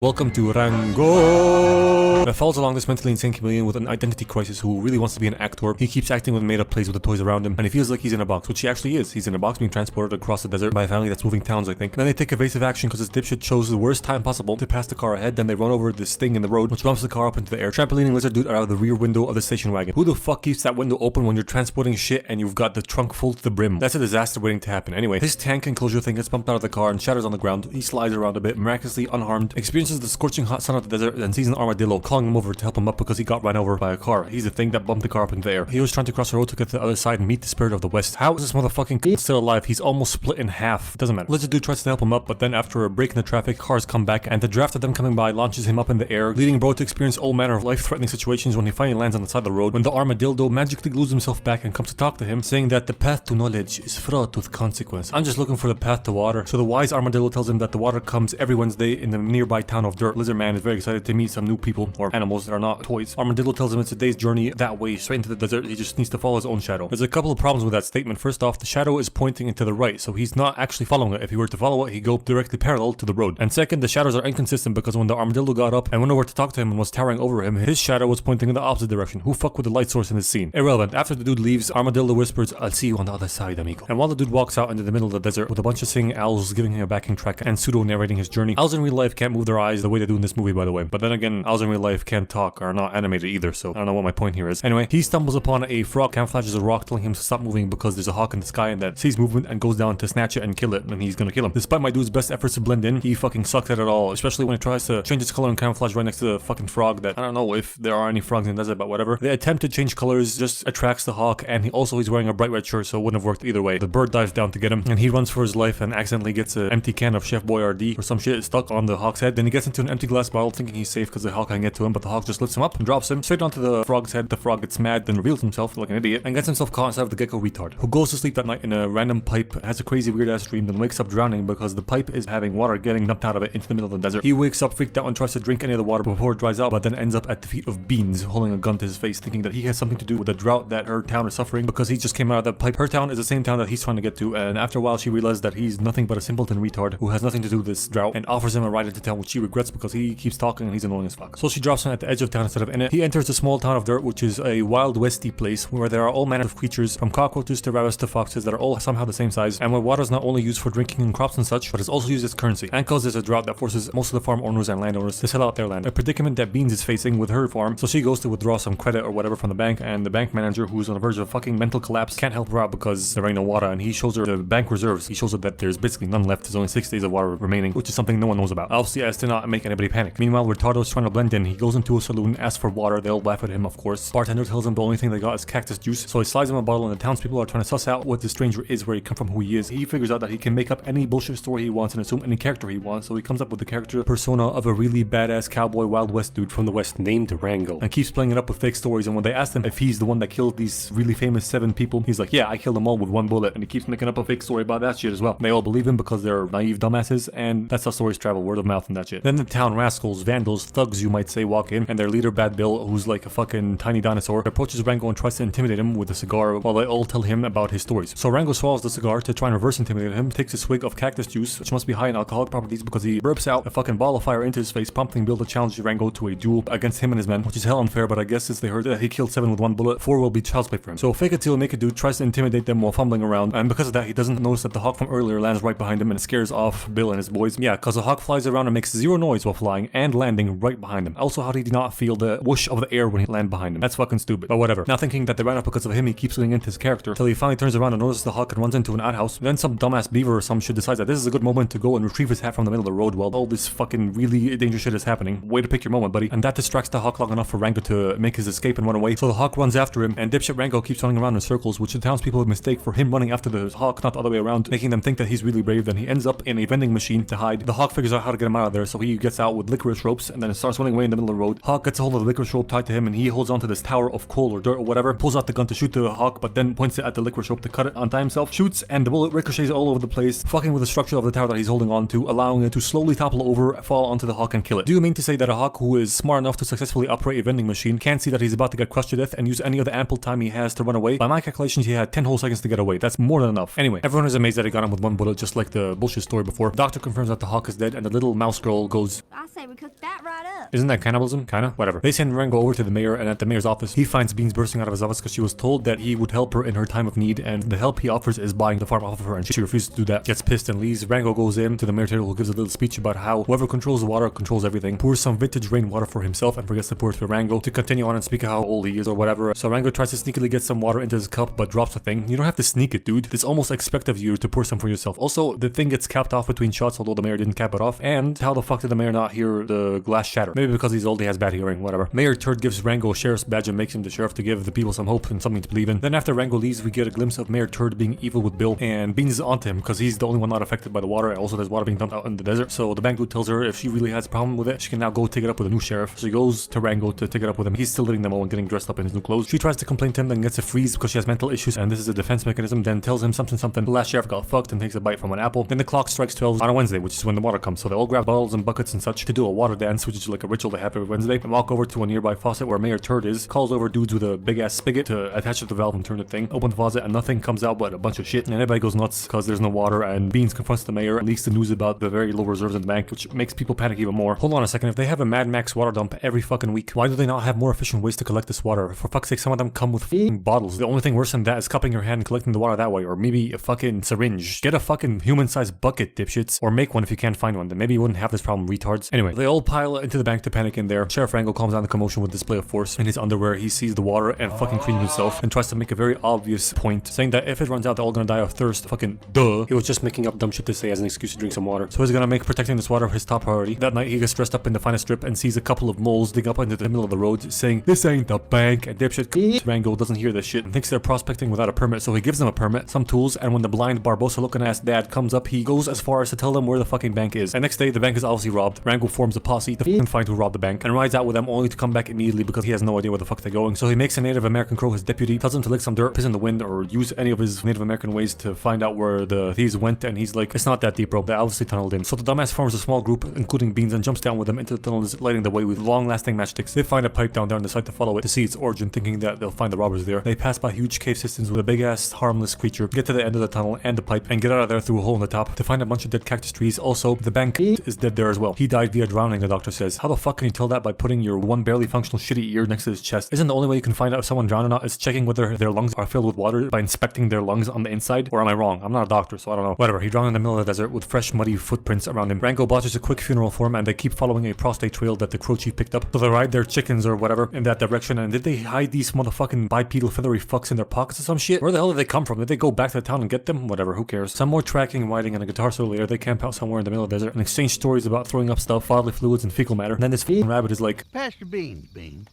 Welcome to Rango! That follows along this mentally insane chameleon with an identity crisis who really wants to be an actor. He keeps acting with made-up plays with the toys around him, and he feels like he's in a box, which he actually is. He's in a box being transported across the desert by a family that's moving towns, I think. And then they take evasive action because this dipshit chose the worst time possible to pass the car ahead. Then they run over this thing in the road, which bumps the car up into the air. Trampolining lizard dude out of the rear window of the station wagon. Who the fuck keeps that window open when you're transporting shit and you've got the trunk full to the brim? That's a disaster waiting to happen. Anyway, his tank enclosure thing gets bumped out of the car and shatters on the ground. He slides around a bit, miraculously unharmed, experiences the scorching hot sun of the desert, and sees an armadillo calling him over to help him up because he got run over by a car. He's the thing that bumped the car up into the air. He was trying to cross the road to get to the other side and meet the spirit of the west. How is this motherfucking kid still alive? He's almost split in half. Doesn't matter. Lizard dude tries to help him up, but then after a break in the traffic, cars come back, and the draft of them coming by launches him up in the air, leading bro to experience all manner of life-threatening situations when he finally lands on the side of the road, when the armadillo magically glues himself back and comes to talk to him, saying that the path to knowledge is fraught with consequence. I'm just looking for the path to water. So the wise armadillo tells him that the water comes every Wednesday in the nearby town of Dirt. Lizard man is very excited to meet some new people, or animals that are not toys. Armadillo tells him it's a day's journey that way, straight into the desert. He just needs to follow his own shadow. There's a couple of problems with that statement. First off, the shadow is pointing into the right, so he's not actually following it. If he were to follow it, he'd go directly parallel to the road. And second, the shadows are inconsistent because when the armadillo got up and went over to talk to him and was towering over him, his shadow was pointing in the opposite direction. Who fuck with the light source in this scene? Irrelevant. After the dude leaves, Armadillo whispers, "I'll see you on the other side, amigo." And while the dude walks out into the middle of the desert with a bunch of singing owls giving him a backing track and pseudo-narrating his journey. Owls in real life can't move their eyes the way they do in this movie, by the way. But then again, owls in real life can't talk, are not animated either, so I don't know what my point here is. Anyway, he stumbles upon a frog, camouflages a rock, telling him to stop moving because there's a hawk in the sky and that sees movement and goes down to snatch it and kill it, and he's gonna kill him. Despite my dude's best efforts to blend in, he fucking sucks at it all, especially when it tries to change its color and camouflage right next to the fucking frog that, I don't know if there are any frogs in the desert, but whatever. The attempt to change colors just attracts the hawk, and he's wearing a bright red shirt, so it wouldn't have worked either way. The bird dives down to get him, and he runs for his life and accidentally gets an empty can of Chef Boyardee or some shit stuck on the hawk's head. Then he gets into an empty glass bottle thinking he's safe because the hawk can get to him, but the hawk just lifts him up and drops him straight onto the frog's head. The frog gets mad, then reveals himself like an idiot and gets himself caught inside of the gecko retard, who goes to sleep that night in a random pipe, has a crazy weird ass dream, then wakes up drowning because the pipe is having water getting dumped out of it into the middle of the desert. He wakes up freaked out and tries to drink any of the water before it dries out, but then ends up at the feet of Beans, holding a gun to his face, thinking that he has something to do with the drought that her town is suffering because he just came out of that pipe. Her town is the same town that he's trying to get to, and after a while she realizes that he's nothing but a simpleton retard who has nothing to do with this drought and offers him a ride into town, which she regrets because he keeps talking and he's annoying as fuck. So she drops him at the edge of town instead of in it. He enters the small town of Dirt, which is a wild westy place where there are all manner of creatures, from cockroaches to rabbits to foxes, that are all somehow the same size, and where water is not only used for drinking and crops and such, but is also used as currency, and causes a drought that forces most of the farm owners and landowners to sell out their land. A predicament that Beans is facing with her farm, so she goes to withdraw some credit or whatever from the bank, and the bank manager, who's on the verge of fucking mental collapse, can't help her out because there ain't no water, and he shows her the bank reserves. He shows her that there's basically none left. There's only 6 days of water remaining, which is something no one knows about, obviously as to not make anybody panic. Meanwhile, Ritardo's trying to blend in. He goes into a saloon, asks for water. They all laugh at him, of course. Bartender tells him the only thing they got is cactus juice, so he slides him a bottle, and the townspeople are trying to suss out what the stranger is, where he come from, who he is. He figures out that he can make up any bullshit story he wants and assume any character he wants, so he comes up with the character persona of a really badass cowboy Wild West dude from the West named Rango, and keeps playing it up with fake stories. And when they ask him if he's the one that killed these really famous 7 people, he's like, yeah, I killed them all with 1 bullet, and he keeps making up a fake story about that shit as well. They all believe him because they're naive dumbasses, and that's how stories travel, word of mouth and that shit. Then the town rascals, vandals, thugs you might say, walk in, and their leader Bad Bill, who's like a fucking tiny dinosaur, approaches Rango and tries to intimidate him with a cigar while they all tell him about his stories. So Rango swallows the cigar to try and reverse intimidate him, takes a swig of cactus juice, which must be high in alcoholic properties because he burps out a fucking ball of fire into his face, prompting Bill to challenge Rango to a duel against him and his men, which is hell unfair, but I guess since they heard that he killed 7 with 1 bullet, 4 will be child's play for him. So fake it till make it dude tries to intimidate them while fumbling around, and because of that he doesn't notice that the hawk from earlier lands right behind him and scares off Bill and his boys. Yeah, cause the hawk flies around and makes 0 noise while flying and landing right behind him. Also, how did he not feel the whoosh of the air when he landed behind him? That's fucking stupid, but whatever. Now thinking that they ran off because of him, he keeps getting into his character till he finally turns around and notices the hawk and runs into an outhouse. Then some dumbass beaver or some shit decides that this is a good moment to go and retrieve his hat from the middle of the road while all this fucking really dangerous shit is happening. Way to pick your moment, buddy. And that distracts the hawk long enough for Rango to make his escape and run away. So the hawk runs after him, and dipshit Rango keeps running around in circles, which the townspeople would mistake for him running after the hawk, not the other way around, making them think that he's really brave. Then he ends up in a vending machine to hide. The hawk figures out how to get him out of there, so he gets out with licorice ropes and then starts running away in the middle of the road. Hawk gets a hold of the licorice rope tied to him, and he holds onto this tower of coal or dirt or whatever, pulls out the gun to shoot the hawk, but then points it at the licorice rope to cut it onto himself, shoots, and the bullet ricochets all over the place, fucking with the structure of the tower that he's holding on to, allowing it to slowly topple over, fall onto the hawk and kill it. Do you mean to say that a hawk who is smart enough to successfully operate a vending machine can't see that he's about to get crushed to death and use any of the ample time he has to run away? By my calculations, he had 10 whole seconds to get away. That's more than enough. Anyway, everyone is amazed that he got him with 1 bullet, just like the bullshit story before. Doctor confirms that the hawk is dead, and the little mouse girl goes. I say we cook that right up. Isn't that cannibalism? Kinda? Whatever. They send Rango over to the mayor, and at the mayor's office, he finds Beans bursting out of his office because she was told that he would help her in her time of need, and the help he offers is buying the farm off of her, and she refuses to do that. Gets pissed and leaves. Rango goes in to the mayor table, who gives a little speech about how whoever controls the water controls everything, pours some vintage rainwater for himself and forgets to pour it for Rango to continue on and speak how old he is or whatever. So Rango tries to sneakily get some water into his cup but drops the thing. You don't have to sneak it, dude. It's almost expected of you to pour some for yourself. Also, the thing gets capped off between shots, although the mayor didn't cap it off. And how the fuck did the mayor not hear the glass shatter? Maybe because he's old, he has bad hearing, whatever. Mayor Turd gives Rango a sheriff's badge and makes him the sheriff to give the people some hope and something to believe in. Then after Rango leaves, we get a glimpse of Mayor Turd being evil with Bill, and Beans is onto him because he's the only one not affected by the water, and also there's water being dumped out in the desert. So the bank dude tells her if she really has a problem with it, she can now go take it up with a new sheriff. So she goes to Rango to take it up with him. He's still living demo and getting dressed up in his new clothes. She tries to complain to him, then gets a freeze because she has mental issues, and this is a defense mechanism. Then tells him something. The last sheriff got fucked and takes a bite from an apple. Then the clock strikes 12 on a Wednesday, which is when the water comes. So they all grab bottles and buckets and such to do a water dance, which is like a ritual they have every Wednesday, and walk over to a nearby faucet where Mayor Turd is, calls over dudes with a big ass spigot to attach to the valve and turn the thing, open the faucet, and nothing comes out but a bunch of shit, and everybody goes nuts because there's no water, and Beans confronts the mayor and leaks the news about the very low reserves in the bank, which makes people panic even more. Hold on a second, if they have a Mad Max water dump every fucking week, why do they not have more efficient ways to collect this water? For fuck's sake, some of them come with fucking bottles. The only thing worse than that is cupping your hand and collecting the water that way, or maybe a fucking syringe. Get a fucking human-sized bucket, dipshits, or make one if you can't find one, then maybe you wouldn't have this problem, retards. Anyway, they all pile into the bank to panic in there. Sheriff Rango calms down the commotion with display of force. In his underwear, he sees the water and fucking cleans himself, and tries to make a very obvious point, saying that if it runs out, they're all gonna die of thirst. Fucking duh. He was just making up dumb shit to say as an excuse to drink some water. So he's gonna make protecting this water his top priority. That night, he gets dressed up in the finest strip and sees a couple of moles dig up into the middle of the road, saying, "This ain't the bank," and dipshit Rango doesn't hear this shit and thinks they're prospecting without a permit, so he gives them a permit, some tools, and when the blind Barbosa looking ass dad comes up, he goes as far as to tell them where the fucking bank is. And next day, the bank is obviously robbed. Rango forms a posse to fucking find who robbed the bank, and rides out with them only to come back immediately because he has no idea where the fuck they're going. So he makes a Native American crow his deputy, tells him to lick some dirt, piss in the wind, or use any of his Native American ways to find out where the thieves went, and he's like, it's not that deep, bro. They obviously tunneled in. So the dumbass forms a small group, including Beans, and jumps down with them into the tunnels, lighting the way with long-lasting matchsticks. They find a pipe down there and decide to follow it to see its origin, thinking that they'll find the robbers there. They pass by huge cave systems with a big-ass, harmless creature, get to the end of the tunnel and the pipe, and get out of there through a hole in the top to find a bunch of dead cactus trees. Also, the bank is dead there as well. He died via drowning, the doctor says. How the fuck can you tell that by putting your one barely functional shitty ear next to his chest? Isn't the only way you can find out if someone drowned or not is checking whether their lungs are filled with water by inspecting their lungs on the inside? Or am I wrong? I'm not a doctor, so I don't know. Whatever, he drowned in the middle of the desert with fresh muddy footprints around him. Rango botches a quick funeral for him, and they keep following a prostate trail that the crow chief picked up. So they ride their chickens or whatever in that direction, and did they hide these motherfucking bipedal feathery fucks in their pockets or some shit? Where the hell did they come from? Did they go back to the town and get them? Whatever, who cares? Some more tracking, riding, and a guitar solo later, they camp out somewhere in the middle of the desert and exchange stories about throwing up stuff, bodily fluids, and fecal matter. And then this f***ing rabbit is like, Pass your beans, Bean.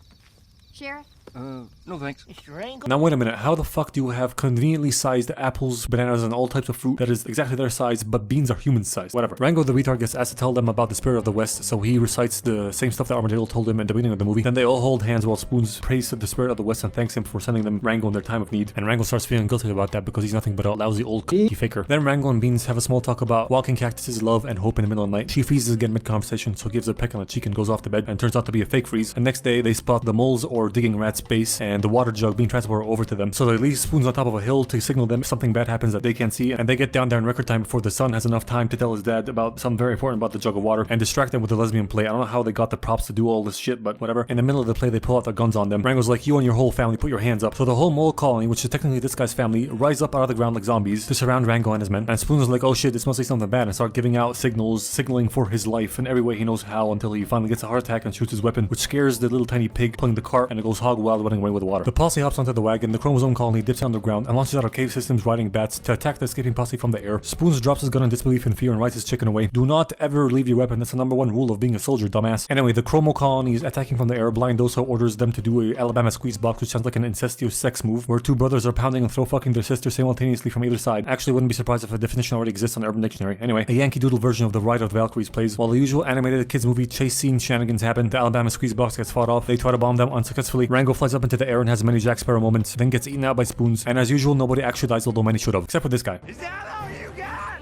Sheriff? No thanks. Mr. Rango? now wait a minute, how the fuck do you have conveniently sized apples, bananas, and all types of fruit that is exactly their size, but beans are human sized? Whatever. Rango the retard gets asked to tell them about the spirit of the West, so he recites the same stuff that Armadillo told him at the beginning of the movie. Then they all hold hands while Spoons prays to the spirit of the West and thanks him for sending them Rango in their time of need. And Rango starts feeling guilty about that because he's nothing but a lousy old cookie faker. Then Rango and Beans have a small talk about walking cactuses, love, and hope in the middle of the night. She freezes again mid-conversation, so gives a peck on the cheek and goes off to bed, and turns out to be a fake freeze. And next day, they spot the moles or digging rats base and the water jug being transported over to them. So they leave Spoons on top of a hill to signal them if something bad happens that they can't see, and they get down there in record time before the son has enough time to tell his dad about something very important about the jug of water and distract them with the lesbian play. I don't know how they got the props to do all this shit, but whatever. In the middle of the play, they pull out their guns on them. Rango's like, you and your whole family, put your hands up. So the whole mole colony, which is technically this guy's family, rise up out of the ground like zombies to surround Rango and his men. And Spoons is like, oh shit, this must be something bad, and start giving out signals, signaling for his life in every way he knows how, until he finally gets a heart attack and shoots his weapon, which scares the little tiny pig pulling the cart, and it goes hog wild running away with the water. The posse hops onto the wagon, the chromosome colony dips underground and launches out of cave systems riding bats to attack the escaping posse from the air. Spoons drops his gun in disbelief and fear and rides his chicken away. Do not ever leave your weapon, that's the #1 rule of being a soldier, dumbass. Anyway, the chromo colony is attacking from the air. Blind Doso orders them to do a Alabama squeeze box, which sounds like an incestuous sex move, where two brothers are pounding and throw fucking their sister simultaneously from either side. Actually, wouldn't be surprised if a definition already exists on Urban Dictionary. Anyway, a Yankee Doodle version of the Ride of the Valkyries plays. While the usual animated kids movie chase scene shenanigans happen, the Alabama squeeze box gets fought off. They try to bomb them unsuccessfully. Rango flies up into the air and has many Jack Sparrow moments, then gets eaten out by Spoons. And as usual, nobody actually dies, although many should have, except for this guy. Is that all you got?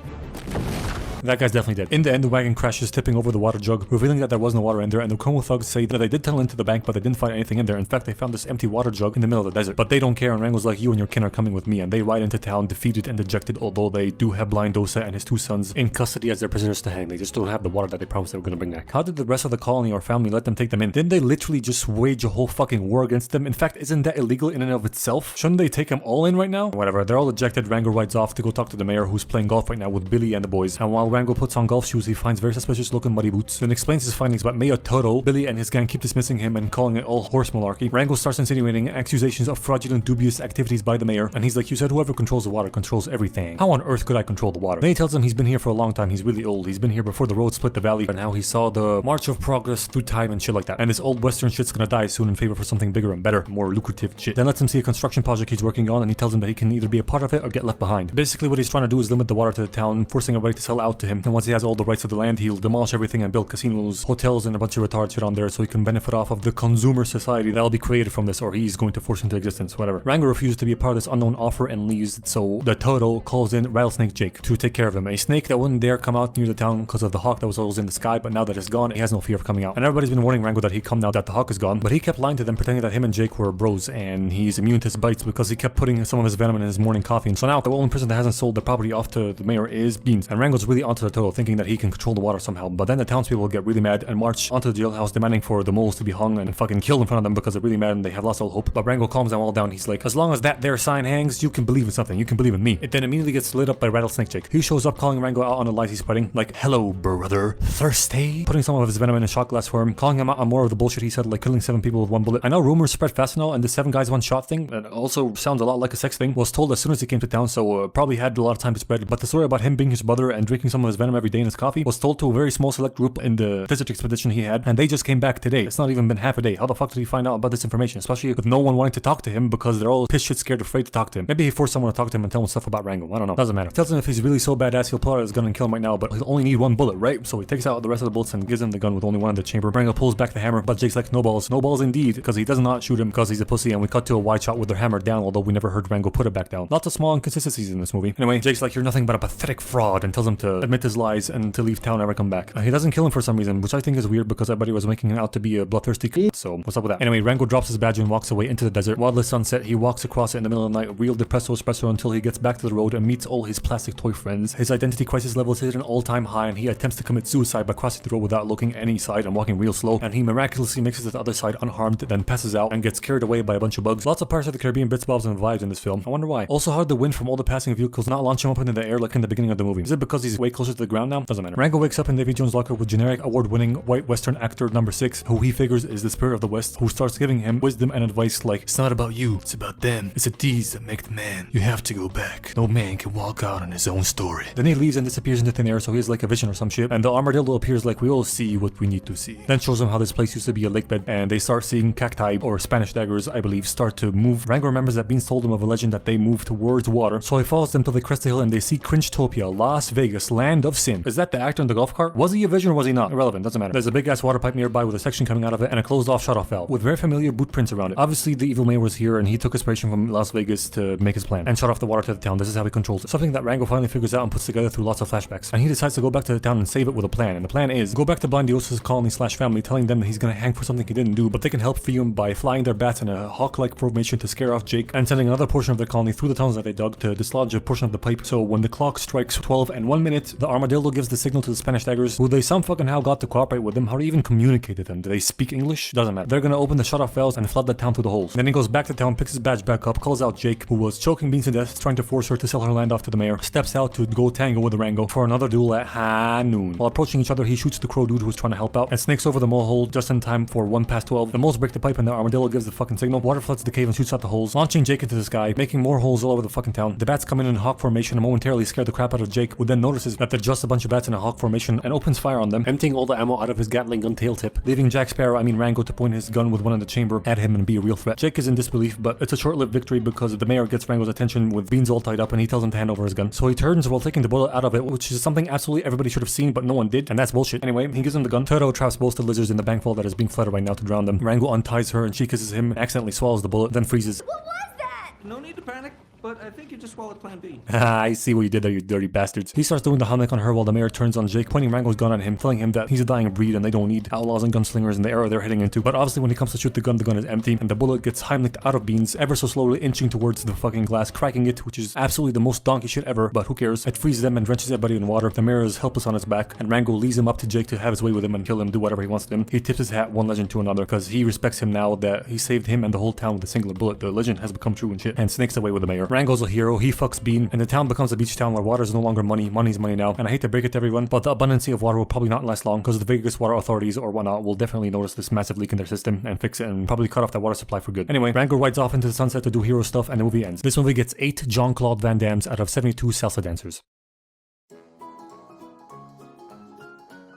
That guy's definitely dead. In the end, the wagon crashes, tipping over the water jug, revealing that there was no water in there, and the Como thugs say that they did tunnel into the bank, but they didn't find anything in there. In fact, they found this empty water jug in the middle of the desert. But they don't care, and Rango's like, you and your kin are coming with me, and they ride into town, defeated and dejected, although they do have Blind Dosa and his 2 sons in custody as their prisoners to hang. They just don't have the water that they promised they were gonna bring back. How did the rest of the colony or family let them take them in? Didn't they literally just wage a whole fucking war against them? In fact, isn't that illegal in and of itself? Shouldn't they take them all in right now? Whatever, they're all ejected. Rango rides off to go talk to the mayor, who's playing golf right now with Billy and the boys. And while Rango puts on golf shoes, he finds very suspicious looking muddy boots, then explains his findings about Mayor Toro. Billy and his gang keep dismissing him and calling it all horse malarkey. Rango starts insinuating accusations of fraudulent, dubious activities by the mayor, and he's like, you said whoever controls the water controls everything. How on earth could I control the water? Then he tells him he's been here for a long time, he's really old, he's been here before the road split the valley, and how he saw the march of progress through time and shit like that. And this old western shit's gonna die soon in favor for something bigger and better, more lucrative shit. Then lets him see a construction project he's working on, and he tells him that he can either be a part of it or get left behind. Basically what he's trying to do is limit the water to the town, forcing everybody to sell out to him. And once he has all the rights to the land, he'll demolish everything and build casinos, hotels, and a bunch of retard shit on there so he can benefit off of the consumer society that'll be created from this, or he's going to force into existence, whatever. Rango refuses to be a part of this unknown offer and leaves, so the Toto calls in Rattlesnake Jake to take care of him. A snake that wouldn't dare come out near the town because of the hawk that was always in the sky, but now that it's gone, he has no fear of coming out. And everybody's been warning Rango that he'd come now that the hawk is gone, but he kept lying to them, pretending that him and Jake were bros, and he's immune to his bites because he kept putting some of his venom in his morning coffee. And so now the only person that hasn't sold the property off to the mayor is Beans. And Rango's really onto the Toto, thinking that he can control the water somehow. But then the townspeople get really mad and march onto the jailhouse, demanding for the moles to be hung and fucking killed in front of them because they're really mad and they have lost all hope. But Rango calms them all down. He's like, as long as that there sign hangs, you can believe in something. You can believe in me. It then immediately gets lit up by Rattlesnake Jake. He shows up, calling Rango out on the lies he's spreading, like, hello, brother. Thirsty? Putting some of his venom in a shot glass for him, calling him out on more of the bullshit he said, like killing 7 people with 1 bullet. I know rumors spread fast and all, and the 7 guys 1 shot thing, that also sounds a lot like a sex thing, was told as soon as he came to town, so probably had a lot of time to spread. But the story about him being his brother and drinking some of his venom every day in his coffee was told to a very small select group in the desert expedition he had, and they just came back today. It's not even been half a day. How the fuck did he find out about this information? Especially with no one wanting to talk to him because they're all piss shit scared, afraid to talk to him. Maybe he forced someone to talk to him and tell him stuff about Rango. I don't know. Doesn't matter. Tells him if he's really so badass, he'll pull out his gun and kill him right now, but he'll only need 1 bullet, right? So he takes out the rest of the bullets and gives him the gun with only 1 in the chamber. Rango pulls back the hammer, but Jake's like, no balls. No balls indeed, because he does not shoot him because he's a pussy, and we cut to a wide shot with their hammer down, although we never heard Rango put it back down. Lots of small inconsistencies in this movie. Anyway, Jake's like, you're nothing but a pathetic fraud, and tells him to admit his lies and to leave town and never come back. He doesn't kill him for some reason, which I think is weird because everybody was making him out to be a bloodthirsty kid, so what's up with that? Anyway, Rango drops his badge and walks away into the desert. While the sunset, he walks across it in the middle of the night, real depresso espresso, until he gets back to the road and meets all his plastic toy friends. His identity crisis level is at an all-time high, and he attempts to commit suicide by crossing the road without looking any side and walking real slow, and he miraculously makes it to the other side unharmed, then passes out and gets carried away by a bunch of bugs. Lots of Pirates of the Caribbean bits, bobs, and vibes in this film. I wonder why. Also, how did the wind from all the passing vehicles not launch him up into the air like in the beginning of the movie? Is it because he's way closer to the ground now? Doesn't matter. Rango wakes up in Davy Jones' locker with generic award-winning white western actor number 6, who he figures is the spirit of the West, who starts giving him wisdom and advice like, it's not about you, it's about them. It's the deeds that make the man. You have to go back. No man can walk out on his own story. Then he leaves and disappears into thin air, so he has like a vision or some shit, and the armadillo appears like, we all see what we need to see. Then shows him how this place used to be a lake bed, and they start seeing cacti, or Spanish daggers, I believe, start to move. Rango remembers that Beans told him of a legend that they move towards water, so he follows them till they crest the hill and they see Cringetopia, Las Vegas, land of sin. Is that the actor in the golf cart? Was he a vision or was he not? Irrelevant, doesn't matter. There's a big ass water pipe nearby with a section coming out of it and a closed off shut off valve with very familiar boot prints around it. Obviously the evil mayor was here and he took inspiration from Las Vegas to make his plan and shut off the water to the town. This is how he controls it. Something that Rango finally figures out and puts together through lots of flashbacks. And he decides to go back to the town and save it with a plan. And the plan is go back to Blind Diosa's colony / family, telling them that he's gonna hang for something he didn't do, but they can help free him by flying their bats in a hawk-like formation to scare off Jake, and sending another portion of their colony through the tunnels that they dug to dislodge a portion of the pipe. So when the clock strikes 12 and 1 minute, the armadillo gives the signal to the Spanish daggers, who they some fucking how got to cooperate with them. How do you even communicate with them? Do they speak English? Doesn't matter. They're gonna open the shut-off valves and flood the town through the holes. Then he goes back to town, picks his badge back up, calls out Jake, who was choking Beans to death, trying to force her to sell her land off to the mayor, steps out to go tango with the Rango for another duel at high noon. While approaching each other, he shoots the crow dude who was trying to help out and snakes over the mole hole just in time for 1 past 12. The moles break the pipe and the armadillo gives the fucking signal. Water floods the cave and shoots out the holes, launching Jake into the sky, making more holes all over the fucking town. The bats come in hawk formation and momentarily scare the crap out of Jake, who then notices that they're just a bunch of bats in a hawk formation and opens fire on them, emptying all the ammo out of his Gatling gun tail tip, leaving Jack Sparrow, Rango, to point his gun with 1 in the chamber at him and be a real threat. Jake is in disbelief, but it's a short-lived victory because the mayor gets Rango's attention with Beans all tied up and he tells him to hand over his gun. So he turns while taking the bullet out of it, which is something absolutely everybody should have seen, but no one did, and that's bullshit. Anyway, he gives him the gun. Toro traps both the lizards in the bank vault that is being flooded right now to drown them. Rango unties her and she kisses him, accidentally swallows the bullet, then freezes. What was that? No need to panic. but I think you just swallowed Plan B. I see what you did there, you dirty bastards. He starts doing the Hamlik on her while the mayor turns on Jake, pointing Rango's gun at him, telling him that he's a dying breed and they don't need outlaws and gunslingers in the era they're heading into. But obviously when he comes to shoot the gun is empty, and the bullet gets Heimlicked out of Beans, ever so slowly inching towards the fucking glass, cracking it, which is absolutely the most donkey shit ever, but who cares? It freezes them and drenches everybody in water. The mayor is helpless on his back, and Rango leads him up to Jake to have his way with him and kill him, do whatever he wants to him. He tips his hat one legend to another, because he respects him now that he saved him and the whole town with a singular bullet. The legend has become true and shit, and snakes away with the mayor. Rango's a hero, he fucks Bean, and the town becomes a beach town where water is no longer money, money's money now. And I hate to break it to everyone, but the abundancy of water will probably not last long, because the Vegas water authorities or whatnot will definitely notice this massive leak in their system and fix it and probably cut off that water supply for good. Anyway, Rango rides off into the sunset to do hero stuff, and the movie ends. This movie gets 8 Jean-Claude Van Dammes out of 72 salsa dancers.